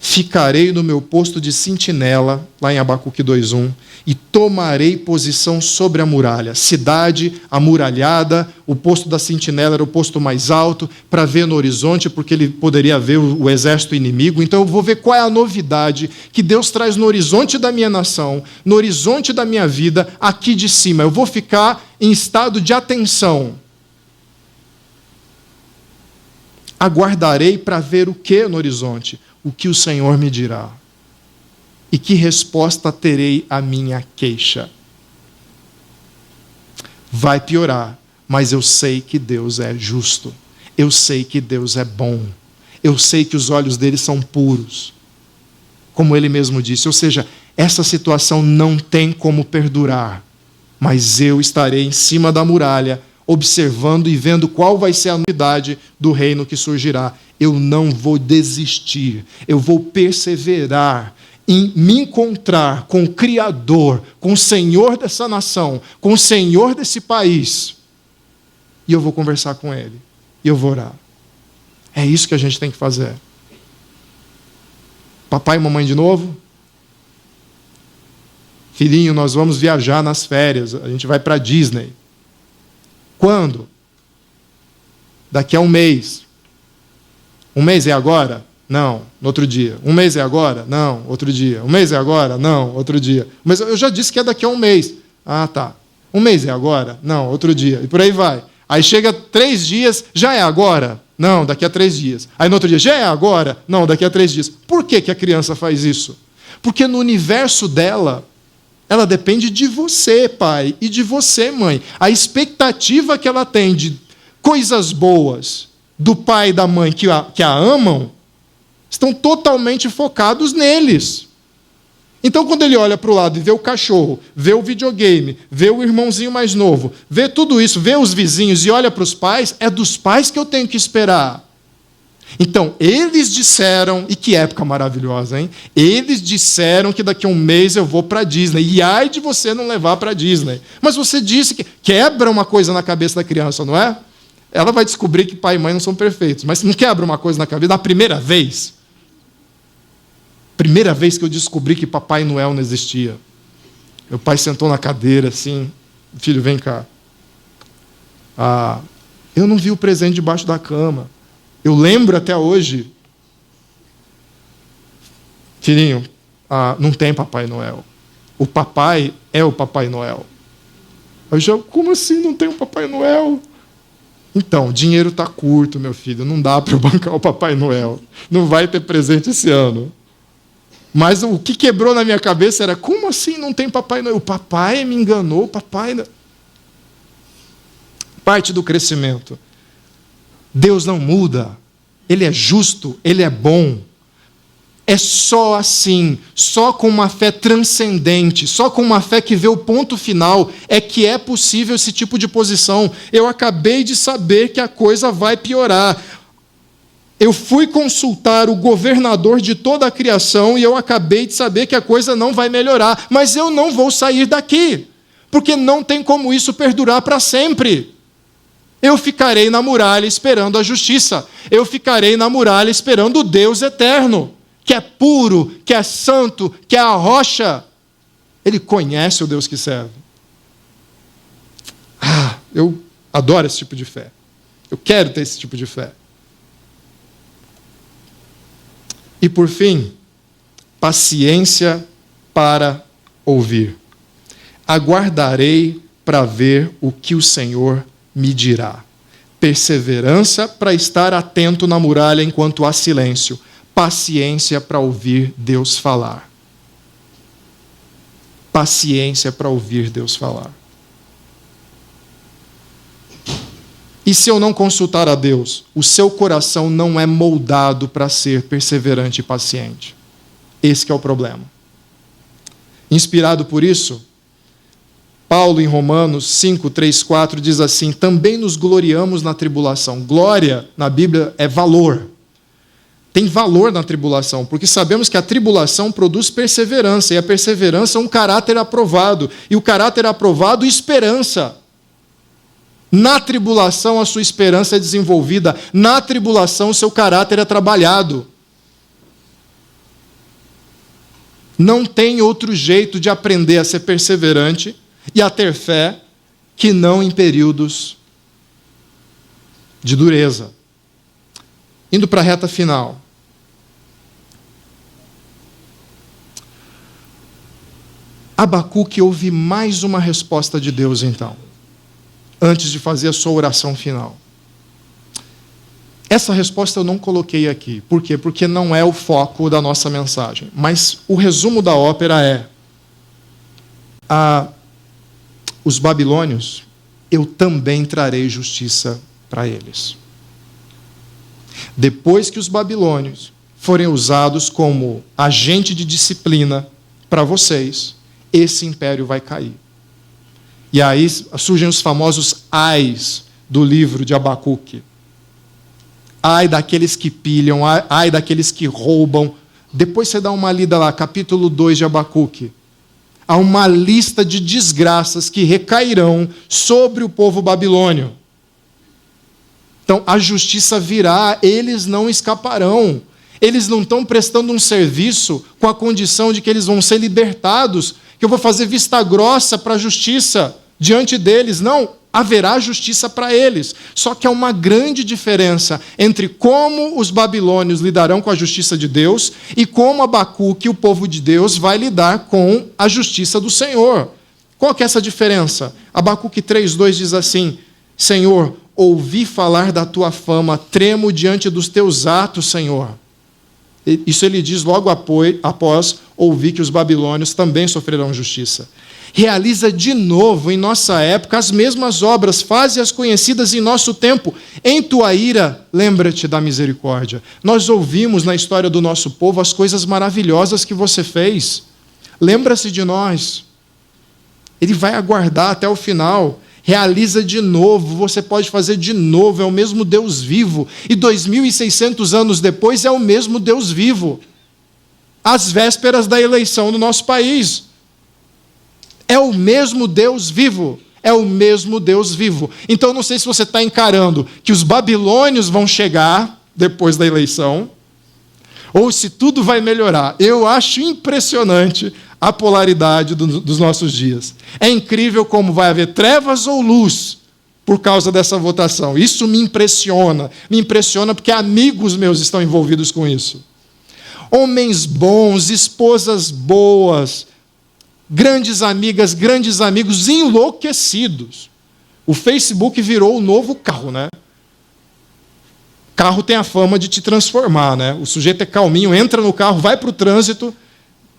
Ficarei no meu posto de sentinela, lá em Abacuque 2:1, e tomarei posição sobre a muralha. Cidade amuralhada, o posto da sentinela era o posto mais alto, para ver no horizonte, porque ele poderia ver o exército inimigo. Então eu vou ver qual é a novidade que Deus traz no horizonte da minha nação, no horizonte da minha vida, aqui de cima. Eu vou ficar em estado de atenção. Aguardarei para ver o que no horizonte? O que o Senhor me dirá? E que resposta terei à minha queixa? Vai piorar, mas eu sei que Deus é justo. Eu sei que Deus é bom. Eu sei que os olhos dele são puros. Como ele mesmo disse. Ou seja, essa situação não tem como perdurar. Mas eu estarei em cima da muralha, observando e vendo qual vai ser a novidade do reino que surgirá. Eu não vou desistir, eu vou perseverar em me encontrar com o Criador, com o Senhor dessa nação, com o Senhor desse país. E eu vou conversar com Ele, e eu vou orar. É isso que a gente tem que fazer. Papai e mamãe de novo? Filhinho, nós vamos viajar nas férias, a gente vai para Disney. Quando? Daqui a um mês. Um mês é agora? Não, no outro dia. Um mês é agora? Não, outro dia. Um mês é agora? Não, outro dia. Mas eu já disse que é daqui a um mês. Ah, tá. Um mês é agora? Não, outro dia. E por aí vai. Aí chega 3 dias, já é agora? Não, daqui a 3 dias. Aí no outro dia, já é agora? Não, daqui a 3 dias. Por que a criança faz isso? Porque no universo dela, ela depende de você, pai, e de você, mãe. A expectativa que ela tem de coisas boas do pai e da mãe que a amam, estão totalmente focados neles. Então, quando ele olha para o lado e vê o cachorro, vê o videogame, vê o irmãozinho mais novo, vê tudo isso, vê os vizinhos e olha para os pais, é dos pais que eu tenho que esperar. Então, eles disseram, e que época maravilhosa, hein? Eles disseram que daqui a um mês eu vou para a Disney. E ai de você não levar para a Disney. Mas você disse que quebra uma coisa na cabeça da criança, não é? Ela vai descobrir que pai e mãe não são perfeitos. Mas não quebra uma coisa na cabeça da primeira vez? primeira vez que eu descobri que Papai Noel não existia. Meu pai sentou na cadeira assim, filho, vem cá. Eu não vi o presente debaixo da cama. Eu lembro até hoje. Filhinho, não tem Papai Noel. O papai é o Papai Noel. Eu já, como assim não tem o Papai Noel? Então, dinheiro está curto, meu filho. Não dá para eu bancar o Papai Noel. Não vai ter presente esse ano. Mas o que quebrou na minha cabeça era, como assim não tem Papai Noel? O papai me enganou, o papai... Parte do crescimento. Deus não muda. Ele é justo, ele é bom. É só assim, só com uma fé transcendente, só com uma fé que vê o ponto final, é que é possível esse tipo de posição. Eu acabei de saber que a coisa vai piorar. Eu fui consultar o governador de toda a criação e eu acabei de saber que a coisa não vai melhorar. Mas eu não vou sair daqui, porque não tem como isso perdurar para sempre. Eu ficarei na muralha esperando a justiça. Eu ficarei na muralha esperando o Deus eterno, que é puro, que é santo, que é a rocha. Ele conhece o Deus que serve. Eu adoro esse tipo de fé. Eu quero ter esse tipo de fé. E por fim, paciência para ouvir. Aguardarei para ver o que o Senhor me dirá. Perseverança para estar atento na muralha enquanto há silêncio. Paciência para ouvir Deus falar. Paciência para ouvir Deus falar. E se eu não consultar a Deus, o seu coração não é moldado para ser perseverante e paciente. Esse que é o problema. Inspirado por isso, Paulo, em Romanos 5, 3, 4, diz assim, também nos gloriamos na tribulação. Glória, na Bíblia, é valor. Tem valor na tribulação, porque sabemos que a tribulação produz perseverança, e a perseverança é um caráter aprovado, e o caráter aprovado, esperança. Na tribulação, a sua esperança é desenvolvida, na tribulação, o seu caráter é trabalhado. Não tem outro jeito de aprender a ser perseverante e a ter fé que não em períodos de dureza. Indo para a reta final. Abacuque ouve mais uma resposta de Deus, então, antes de fazer a sua oração final. Essa resposta eu não coloquei aqui. Por quê? Porque não é o foco da nossa mensagem. Mas o resumo da ópera é: os babilônios, eu também trarei justiça para eles. Depois que os babilônios forem usados como agente de disciplina para vocês, esse império vai cair. E aí surgem os famosos ais do livro de Abacuque. Ai daqueles que pilham, ai daqueles que roubam. Depois você dá uma lida lá, capítulo 2 de Abacuque. Há uma lista de desgraças que recairão sobre o povo babilônio. Então, a justiça virá, eles não escaparão. Eles não estão prestando um serviço com a condição de que eles vão ser libertados, que eu vou fazer vista grossa para a justiça diante deles. Não, haverá justiça para eles. Só que há uma grande diferença entre como os babilônios lidarão com a justiça de Deus e como Abacuque, o povo de Deus, vai lidar com a justiça do Senhor. Qual que é essa diferença? Abacuque 3:2 diz assim: Senhor, ouvi falar da tua fama, tremo diante dos teus atos, Senhor. Isso ele diz logo após ouvir que os babilônios também sofrerão justiça. Realiza de novo em nossa época as mesmas obras, faze-as conhecidas em nosso tempo. Em tua ira, lembra-te da misericórdia. Nós ouvimos na história do nosso povo as coisas maravilhosas que você fez. Lembra-se de nós. Ele vai aguardar até o final. Realiza de novo, você pode fazer de novo, é o mesmo Deus vivo. E 2.600 anos depois é o mesmo Deus vivo. Às vésperas da eleição do nosso país. É o mesmo Deus vivo. É o mesmo Deus vivo. Então, não sei se você está encarando que os babilônios vão chegar depois da eleição, ou se tudo vai melhorar. Eu acho impressionante a polaridade dos nossos dias. É incrível como vai haver trevas ou luz por causa dessa votação. Isso me impressiona. Me impressiona porque amigos meus estão envolvidos com isso. Homens bons, esposas boas, grandes amigas, grandes amigos enlouquecidos. O Facebook virou o novo carro, né? Carro tem a fama de te transformar, né? O sujeito é calminho, entra no carro, vai para o trânsito,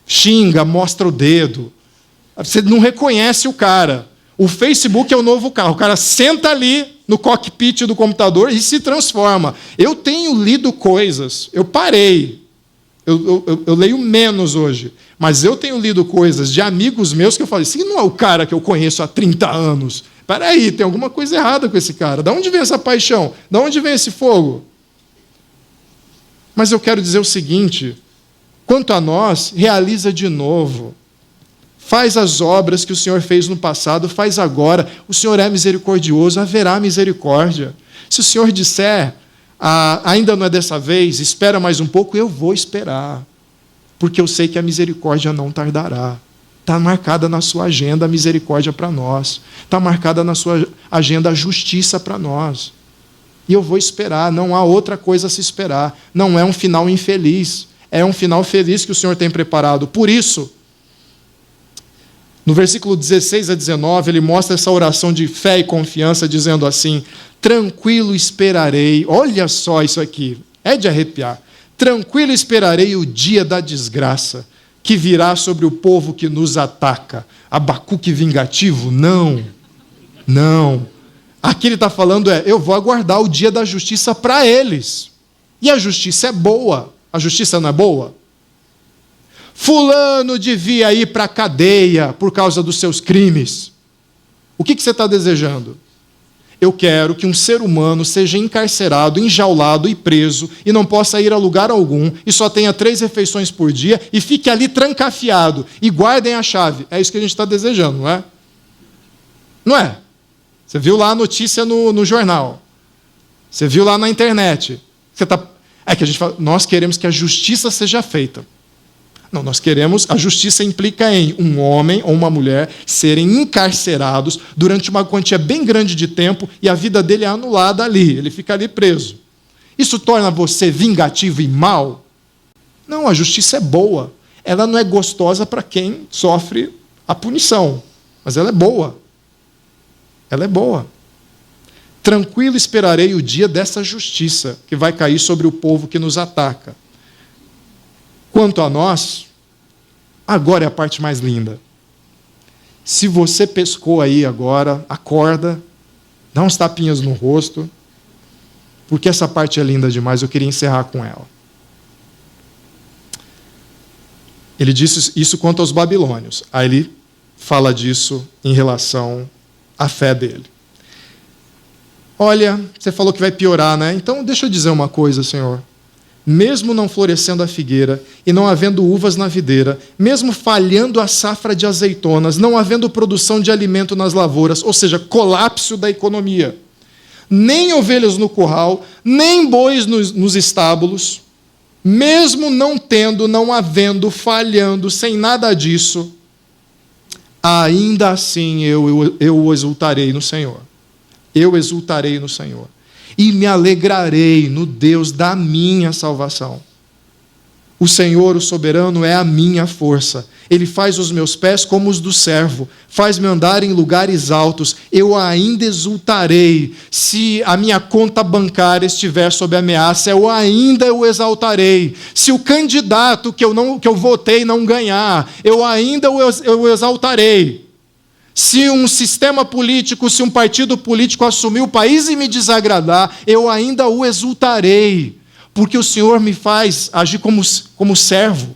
xinga, mostra o dedo. Você não reconhece o cara. O Facebook é o novo carro. O cara senta ali no cockpit do computador e se transforma. Eu tenho lido coisas, eu parei. Eu leio menos hoje, mas eu tenho lido coisas de amigos meus que eu falei, esse não é o cara que eu conheço há 30 anos. Espera aí, tem alguma coisa errada com esse cara. De onde vem essa paixão? De onde vem esse fogo? Mas eu quero dizer o seguinte, quanto a nós, realiza de novo. Faz as obras que o Senhor fez no passado, faz agora. O Senhor é misericordioso, haverá misericórdia. Se o Senhor disser, ainda não é dessa vez, espera mais um pouco, eu vou esperar. Porque eu sei que a misericórdia não tardará. Está marcada na sua agenda a misericórdia para nós. Está marcada na sua agenda a justiça para nós. E eu vou esperar, não há outra coisa a se esperar. Não é um final infeliz, é um final feliz que o Senhor tem preparado. Por isso, no versículo 16 a 19, ele mostra essa oração de fé e confiança, dizendo assim, tranquilo esperarei, olha só isso aqui, é de arrepiar, tranquilo esperarei o dia da desgraça, que virá sobre o povo que nos ataca. Abacuque vingativo? Não. Aqui ele está falando eu vou aguardar o dia da justiça para eles. E a justiça é boa. A justiça não é boa? Fulano devia ir para a cadeia por causa dos seus crimes. O que você está desejando? Eu quero que um ser humano seja encarcerado, enjaulado e preso, e não possa ir a lugar algum, e só tenha 3 refeições por dia, e fique ali trancafiado, e guardem a chave. É isso que a gente está desejando, não é? Não é? Você viu lá a notícia no jornal. Você viu lá na internet. É que a gente fala, nós queremos que a justiça seja feita. Não, nós queremos, a justiça implica em um homem ou uma mulher serem encarcerados durante uma quantia bem grande de tempo e a vida dele é anulada ali, ele fica ali preso. Isso torna você vingativo e mau? Não, a justiça é boa. Ela não é gostosa para quem sofre a punição, mas ela é boa. Ela é boa. Tranquilo esperarei o dia dessa justiça que vai cair sobre o povo que nos ataca. Quanto a nós, agora é a parte mais linda. Se você pescou aí agora, acorda, dá uns tapinhas no rosto, porque essa parte é linda demais, eu queria encerrar com ela. Ele disse isso quanto aos babilônios. Aí ele fala disso em relação à fé dele. Olha, você falou que vai piorar, né? Então deixa eu dizer uma coisa, Senhor. Mesmo não florescendo a figueira, e não havendo uvas na videira, mesmo falhando a safra de azeitonas, não havendo produção de alimento nas lavouras, ou seja, colapso da economia, nem ovelhas no curral, nem bois nos estábulos, mesmo não tendo, não havendo, falhando, sem nada disso, ainda assim eu exultarei no Senhor. Eu exultarei no Senhor. E me alegrarei no Deus da minha salvação. O Senhor, o soberano, é a minha força. Ele faz os meus pés como os do servo, faz-me andar em lugares altos. Eu ainda exultarei. Se a minha conta bancária estiver sob ameaça, eu ainda o exaltarei. Se o candidato que eu votei não ganhar, eu ainda o exaltarei. Se um sistema político, se um partido político assumir o país e me desagradar, eu ainda o exultarei, porque o Senhor me faz agir como servo.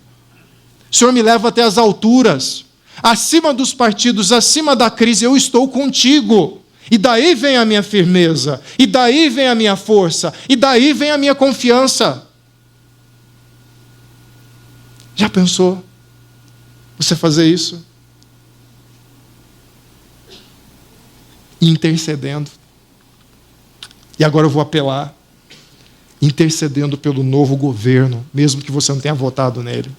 O Senhor me leva até as alturas. Acima dos partidos, acima da crise, eu estou contigo. E daí vem a minha firmeza, e daí vem a minha força, e daí vem a minha confiança. Já pensou você fazer isso? Intercedendo. E agora eu vou apelar. intercedendo pelo novo governo, mesmo que você não tenha votado nele.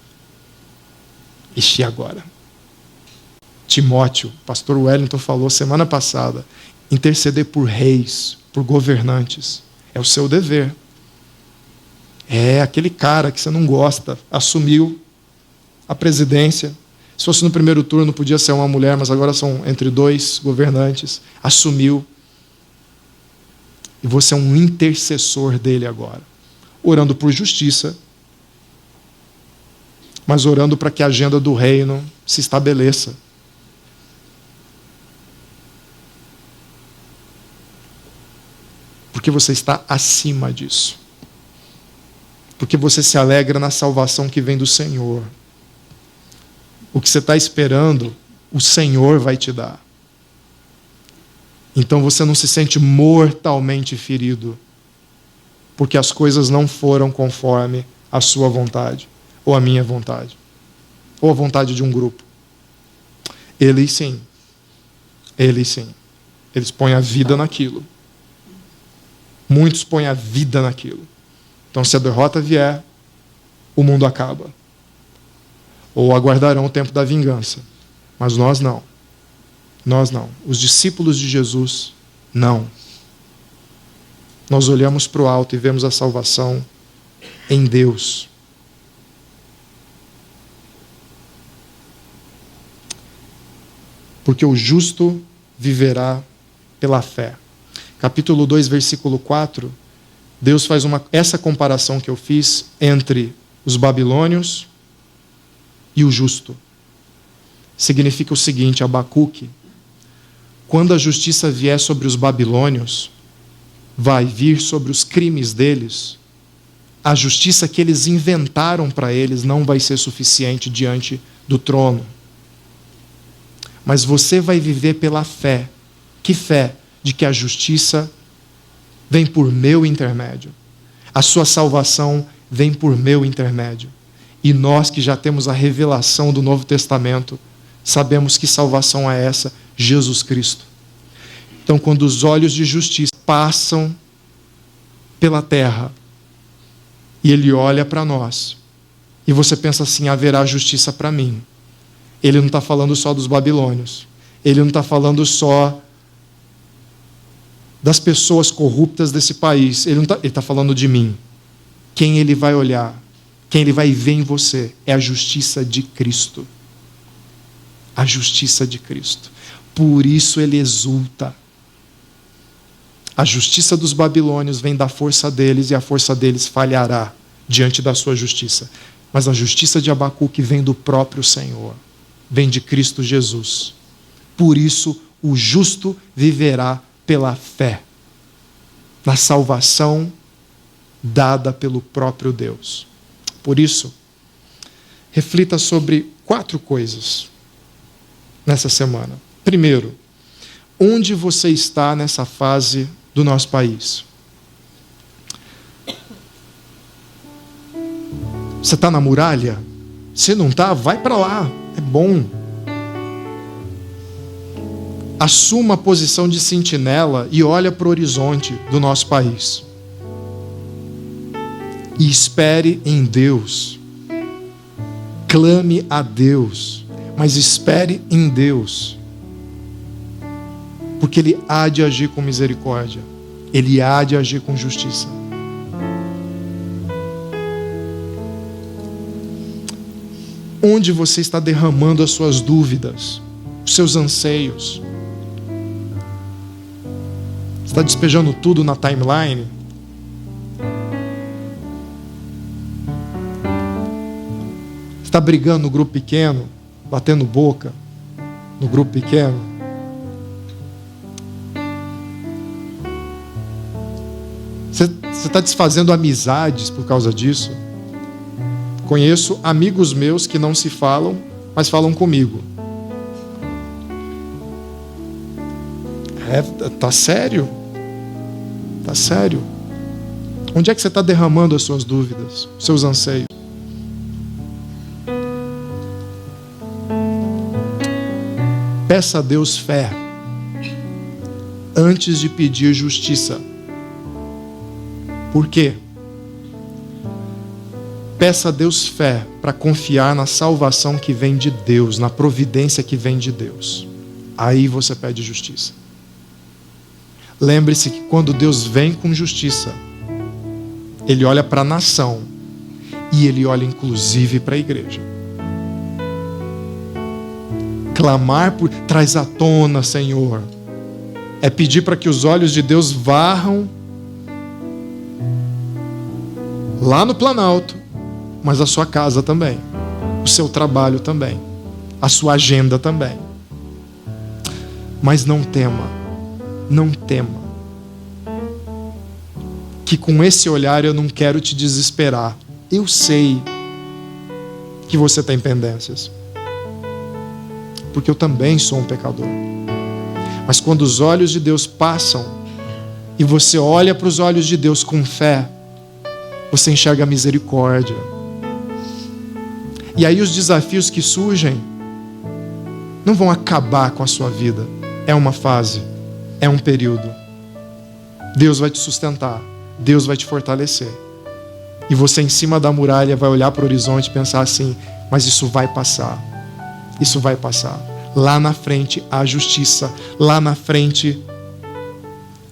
E agora? Timóteo, pastor Wellington falou semana passada, interceder por reis, por governantes, é o seu dever. É aquele cara que você não gosta, assumiu a presidência. Se fosse no primeiro turno, podia ser uma mulher, mas agora são entre 2 governantes. Assumiu. E você é um intercessor dele agora. Orando por justiça, mas orando para que a agenda do reino se estabeleça. Porque você está acima disso. Porque você se alegra na salvação que vem do Senhor. O que você está esperando, o Senhor vai te dar. Então você não se sente mortalmente ferido, porque as coisas não foram conforme a sua vontade, ou a minha vontade, ou a vontade de um grupo. Eles sim. Eles põem a vida naquilo. Muitos põem a vida naquilo. Então, se a derrota vier, o mundo acaba. Ou aguardarão o tempo da vingança. Mas nós não. Nós não. Os discípulos de Jesus, não. Nós olhamos para o alto e vemos a salvação em Deus. Porque o justo viverá pela fé. Capítulo 2, versículo 4, Deus faz essa comparação que eu fiz entre os babilônios e o justo. Significa o seguinte, Abacuque: quando a justiça vier sobre os babilônios, vai vir sobre os crimes deles. A justiça que eles inventaram para eles não vai ser suficiente diante do trono. Mas você vai viver pela fé. Que fé? De que a justiça vem por meu intermédio. A sua salvação vem por meu intermédio. E nós que já temos a revelação do Novo Testamento, sabemos que salvação é essa? Jesus Cristo. Então, quando os olhos de justiça passam pela terra, e Ele olha para nós, e você pensa assim, haverá justiça para mim. Ele não está falando só dos babilônios. Ele não está falando só das pessoas corruptas desse país. Ele está falando de mim. Quem Ele vai olhar, quem Ele vai ver em você, é a justiça de Cristo. A justiça de Cristo. Por isso Ele exulta. A justiça dos babilônios vem da força deles e a força deles falhará diante da sua justiça. Mas a justiça de Abacuque vem do próprio Senhor. Vem de Cristo Jesus. Por isso, o justo viverá pela fé, na salvação dada pelo próprio Deus. Por isso, reflita sobre 4 coisas nessa semana. Primeiro, onde você está nessa fase do nosso país? Você está na muralha? Se não está, vai para lá. É bom. Assuma a posição de sentinela e olha para o horizonte do nosso país. E espere em Deus. Clame a Deus, mas espere em Deus. Porque Ele há de agir com misericórdia. Ele há de agir com justiça. Onde você está derramando as suas dúvidas, os seus anseios? Você está despejando tudo na timeline? Você está brigando no grupo pequeno, batendo boca no grupo pequeno? Você está desfazendo amizades por causa disso? Conheço amigos meus que não se falam, mas falam comigo. Tá sério? Tá sério? Onde é que você está derramando as suas dúvidas, os seus anseios? Peça a Deus fé antes de pedir justiça. Por quê? Peça a Deus fé para confiar na salvação que vem de Deus, na providência que vem de Deus. Aí você pede justiça. Lembre-se que quando Deus vem com justiça, Ele olha para a nação e Ele olha inclusive para a igreja. Clamar por traz à tona, Senhor, é pedir para que os olhos de Deus varram lá no Planalto, mas a sua casa também, o seu trabalho também, a sua agenda também. Mas não tema, que com esse olhar eu não quero te desesperar. Eu sei que você tem pendências, porque eu também sou um pecador. Mas quando os olhos de Deus passam e você olha para os olhos de Deus com fé, você enxerga a misericórdia. E aí os desafios que surgem não vão acabar com a sua vida. É uma fase, é um período. Deus vai te sustentar, Deus vai te fortalecer. E você em cima da muralha vai olhar para o horizonte e pensar assim: mas isso vai passar, isso vai passar. Lá na frente há justiça, lá na frente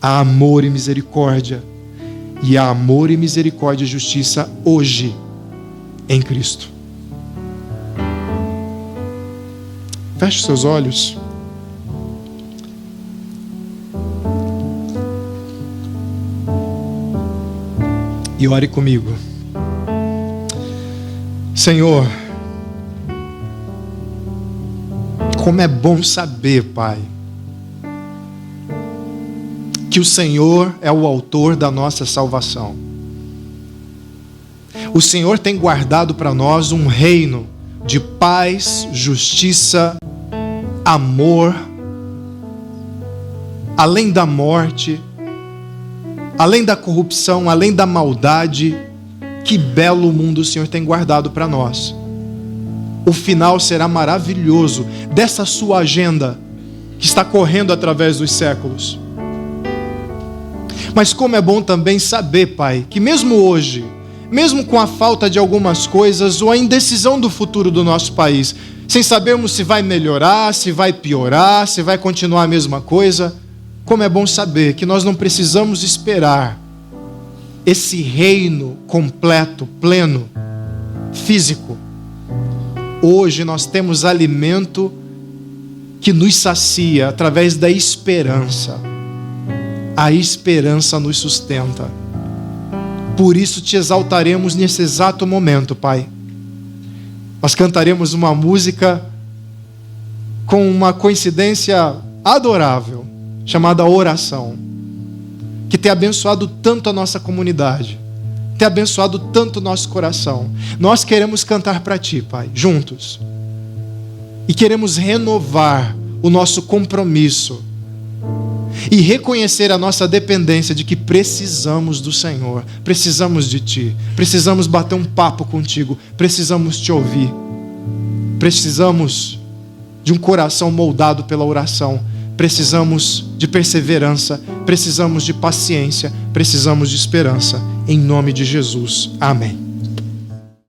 há amor e misericórdia. E há amor e misericórdia e justiça hoje em Cristo. Feche seus olhos. E ore comigo. Senhor, como é bom saber, Pai, que o Senhor é o autor da nossa salvação. O Senhor tem guardado para nós um reino de paz, justiça, amor, além da morte, além da corrupção, além da maldade. Que belo mundo o Senhor tem guardado para nós. O final será maravilhoso dessa sua agenda que está correndo através dos séculos. Mas como é bom também saber, Pai, que mesmo hoje, mesmo com a falta de algumas coisas ou a indecisão do futuro do nosso país, sem sabermos se vai melhorar, se vai piorar, se vai continuar a mesma coisa, como é bom saber que nós não precisamos esperar esse reino completo, pleno, físico. Hoje nós temos alimento que nos sacia através da esperança. A esperança nos sustenta. Por isso te exaltaremos nesse exato momento, Pai. Nós cantaremos uma música com uma coincidência adorável, chamada oração, que tem abençoado tanto a nossa comunidade, tem abençoado tanto o nosso coração. Nós queremos cantar para Ti, Pai, juntos. E queremos renovar o nosso compromisso e reconhecer a nossa dependência de que precisamos do Senhor, precisamos de Ti, precisamos bater um papo contigo, precisamos Te ouvir, precisamos de um coração moldado pela oração, precisamos de perseverança, precisamos de paciência, precisamos de esperança. Em nome de Jesus. Amém.